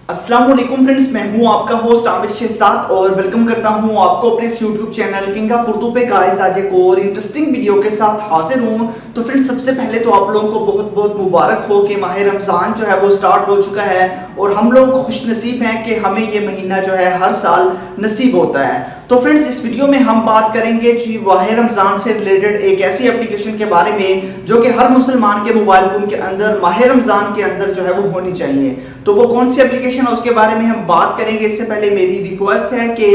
अस्सलाम वालेकुम फ्रेंड्स, मैं हूं आपका होस्ट आमिर शहजाद और वेलकम करता हूं आपको अपने इस YouTube channel king of Urdu पे। गाइस आज एक और इंटरेस्टिंग वीडियो के साथ हाजिर हूं। तो फ्रेंड्स सबसे पहले तो आप लोगों को बहुत बहुत मुबारक हो कि माह रमज़ान जो है वो स्टार्ट हो चुका है और हम लोग खुश नसीब हैं कि हमें ये महीना जो है हर साल नसीब होता है। तो फ्रेंड्स इस वीडियो में हम बात करेंगे जी माह रमज़ान से रिलेटेड एक ऐसी एप्लीकेशन के बारे में जो कि हर मुसलमान के मोबाइल फ़ोन के अंदर माह रमज़ान के अंदर जो है वो होनी चाहिए। तो वो कौन सी एप्लीकेशन है उसके बारे में हम बात करेंगे। इससे पहले मेरी रिक्वेस्ट है कि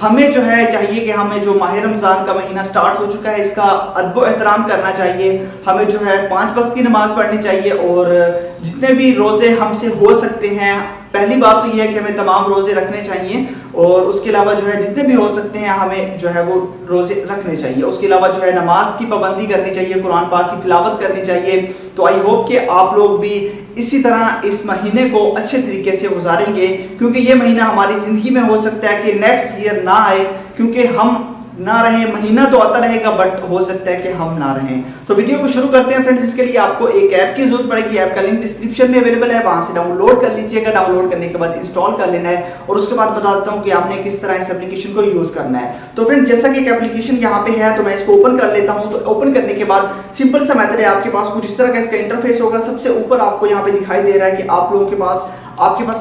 हमें जो है चाहिए कि हमें जो माह रमज़ान का महीना स्टार्ट हो चुका है इसका अदब एहतराम करना चाहिए। हमें जो है 5 वक्त की नमाज़ पढ़नी चाहिए और जितने भी रोज़े हमसे हो सकते हैं, पहली बात तो यह है कि हमें तमाम रोज़े रखने चाहिए और उसके अलावा जो है जितने भी हो सकते हैं हमें जो है वो रोज़े रखने चाहिए। उसके अलावा जो है नमाज की पाबंदी करनी चाहिए, कुरान पाक की तिलावत करनी चाहिए। तो आई होप कि आप लोग भी इसी तरह इस महीने को अच्छे तरीके से गुजारेंगे, क्योंकि ये महीना हमारी ज़िंदगी में हो सकता है कि नेक्स्ट ईयर ना आए, क्योंकि हम ना रहें। महीना तो आता रहेगा बट हो सकता है कि हम ना रहें। तो वीडियो को शुरू करते हैं फ्रेंड्स। इसके लिए आपको एक ऐप की जरूरत पड़ेगी। ऐप का लिंक डिस्क्रिप्शन में अवेलेबल है, वहां से डाउनलोड कर लीजिएगा। डाउनलोड करने के बाद इंस्टॉल कर लेना है और उसके बाद बता देता हूं कि आपने किस तरह इस एप्लीकेशन को यूज करना है। तो फ्रेंड्स जैसा कि एक एप्लीकेशन यहाँ पे है तो मैं इसको ओपन कर लेता हूँ। तो ओपन करने के बाद सिंपल सा मेथड है, आपके पास कुछ इस तरह का इसका इंटरफेस होगा। सबसे ऊपर आपको यहाँ पे दिखाई दे रहा है कि आप लोगों के पास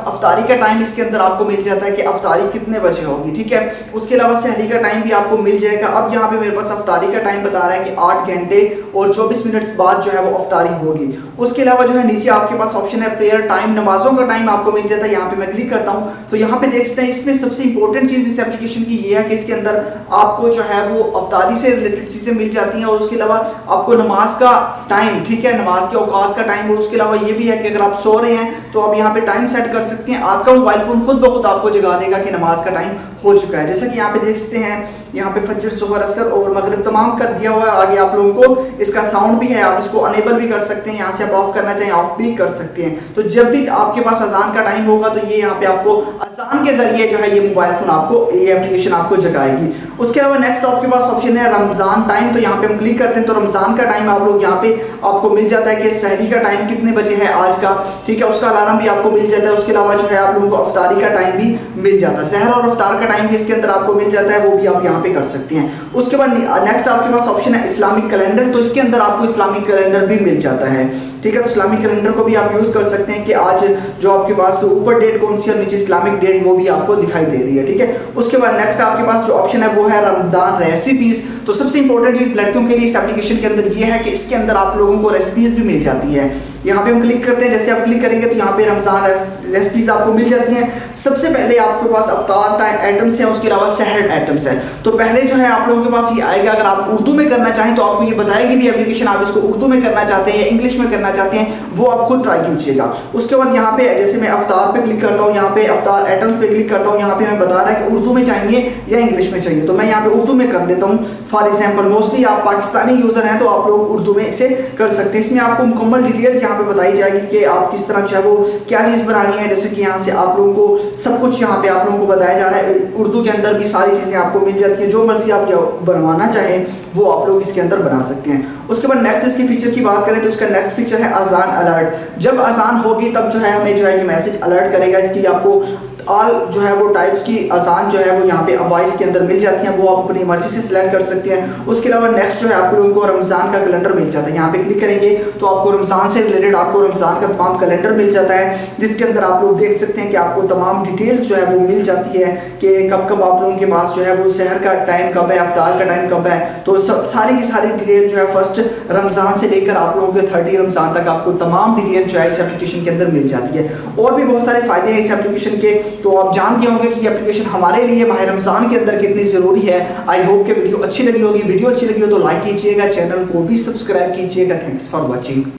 अफ्तारी का टाइम इसके अंदर आपको मिल जाता है कि अफ्तारी कितने बजे होगी, ठीक है। उसके अलावा सहरी का टाइम भी आपको मिल जाएगा। अब यहाँ पे मेरे पास अफ्तारी का टाइम बता रहा है कि 8 घंटे और 24 मिनट बाद जो है वो अफ्तारी होगी। उसके अलावा जो है नीचे आपके पास ऑप्शन है प्रेयर टाइम, नमाजों का टाइम आपको मिल जाता है। यहाँ पे मैं क्लिक करता हूँ तो यहाँ पे देखते हैं इसमें सबसे इंपॉर्टेंट चीज़ इस एप्लीकेशन की ये है कि इसके अंदर आपको जो है वो अफ्तारी से रिलेटेड चीज़ें मिल जाती हैं और उसके अलावा आपको नमाज का टाइम, ठीक है, नमाज के औकात का टाइम। और उसके अलावा ये भी है कि अगर आप सो रहे हैं तो आप यहाँ पे टाइम सेट कर सकते हैं। आपका मोबाइल फोन खुद ब खुद आपको जगा देगा कि नमाज का टाइम हो चुका है। जैसा कि यहाँ पे देख सकते हैं, यहाँ पे फजर, जोहर, असर और मगरिब तमाम कर दिया हुआ है। आगे आप लोगों को इसका साउंड भी है, आप इसको अनेबल भी कर सकते हैं। यहाँ से आप ऑफ करना चाहें ऑफ भी कर सकते हैं। तो जब भी आपके पास अजान का टाइम होगा तो ये यहाँ पे आपको अजान के जरिए जो है ये मोबाइल फोन आपको, ये एप्लीकेशन आपको जगाएगी। उसके अलावा नेक्स्ट आपके पास ऑप्शन है रमजान टाइम। तो यहाँ पे हम क्लिक करते हैं तो रमजान का टाइम आप लोग यहाँ पे आपको मिल जाता है कि सहरी का टाइम कितने बजे है आज का, ठीक है। उसका अलार्म भी आपको मिल जाता है। उसके अलावा जो है आप लोगों को अफ्तारी का टाइम भी मिल जाता है, सहर और अफ्तार का टाइम भी इसके अंदर आपको मिल जाता है, वो भी आप यहाँ पे कर सकते हैं। उसके बाद नेक्स्ट आपके पास ऑप्शन है इस्लामिक कैलेंडर। तो इसके अंदर आपको इस्लामिक कैलेंडर भी मिल जाता है, ठीक है। तो इस्लामिक कैलेंडर को भी आप यूज कर सकते हैं कि आज जो आपके पास ऊपर डेट कौन सी और नीचे इस्लामिक डेट वो भी आपको दिखाई दे रही है, ठीक है। उसके बाद नेक्स्ट आपके पास जो ऑप्शन है वो है रमजान रेसिपीज। तो सबसे इंपॉर्टेंट चीज लड़कियों के लिए इस एप्लीकेशन के अंदर ये है कि इसके अंदर आप लोगों को रेसिपीज भी मिल जाती है। यहाँ पे हम क्लिक करते हैं, जैसे आप क्लिक करेंगे तो यहाँ पे रमजान रेसिपीज आपको मिल जाती हैं। सबसे पहले आपके पास अफ्तार आइटम्स हैं, उसके अलावा सहर आइटम्स हैं। तो पहले जो है आप लोगों के पास ये आएगा, अगर आप उर्दू में करना चाहें तो आपको ये बताएगी भी एप्लीकेशन, आप इसको उर्दू में करना चाहते हैं या इंग्लिश में करना चाहते हैं वो आप खुद ट्राई कीजिएगा। उसके बाद यहाँ पे जैसे मैं अफ्तार पे क्लिक करता हूँ, यहाँ पे अफ्तार आइटम्स पे क्लिक करता हूँ, यहाँ पे हमें बता रहा है कि उर्दू में चाहिए या इंग्लिश में चाहिए। तो मैं यहाँ पे उर्दू में कर लेता हूँ। फॉर एग्जाम्पल मोस्टली आप पाकिस्तानी यूजर हैं तो आप लोग उर्दू में इसे कर सकते हैं। इसमें आपको मुकम्मल डिटेल यहाँ पे बताई जाएगी कि आप किस तरह चाहे वो क्या चीज़ बनानी है। जैसे कि यहाँ से आप लोगों को सब कुछ यहाँ पे आप लोगों को बताया जा रहा है। उर्दू के अंदर भी सारी चीज़ें आपको मिल जाती हैं, जो मर्जी आप बनवाना चाहें वो आप लोग इसके अंदर बना सकते हैं। उसके बाद नेक्स्ट इसकी फीचर की बात करें तो इसका नेक्स्ट फीचर है अजान अलर्ट। जब अजान होगी तब जो है हमें जो है ये मैसेज अलर्ट करेगा। इसकी आपको ऑल जो है वो टाइप्स की अजान जो है वो यहाँ पे वॉइस के अंदर मिल जाती हैं, वो आप अपनी मर्जी से सिलेक्ट कर सकते हैं। उसके अलावा नेक्स्ट जो है आप लोगों को रमज़ान का कैलेंडर मिल जाता है। यहाँ पे क्लिक करेंगे तो आपको रमज़ान से रिलेटेड आपको रमज़ान का तमाम कैलेंडर मिल जाता है, जिसके अंदर आप लोग देख सकते हैं कि आपको तमाम डिटेल्स जो है वो मिल जाती है कि कब कब आप लोगों के पास जो है वो सहर का टाइम कब है, अफ्तार का टाइम कब है। तो सारी की सारी डिटेल जो है फर्स्ट रमज़ान से लेकर आप लोगों के 30 रमज़ान तक आपको तमाम डिटेल जो है इस एप्लीकेशन के अंदर मिल जाती है। और भी बहुत सारे फायदे हैं इस एप्लीकेशन के, तो आप जानते होंगे कि ये एप्लीकेशन हमारे लिए माह रमज़ान के अंदर कितनी ज़रूरी है। आई होप कि वीडियो अच्छी लगी होगी। वीडियो अच्छी लगी हो तो लाइक कीजिएगा, चैनल को भी सब्सक्राइब कीजिएगा। Thanks for watching.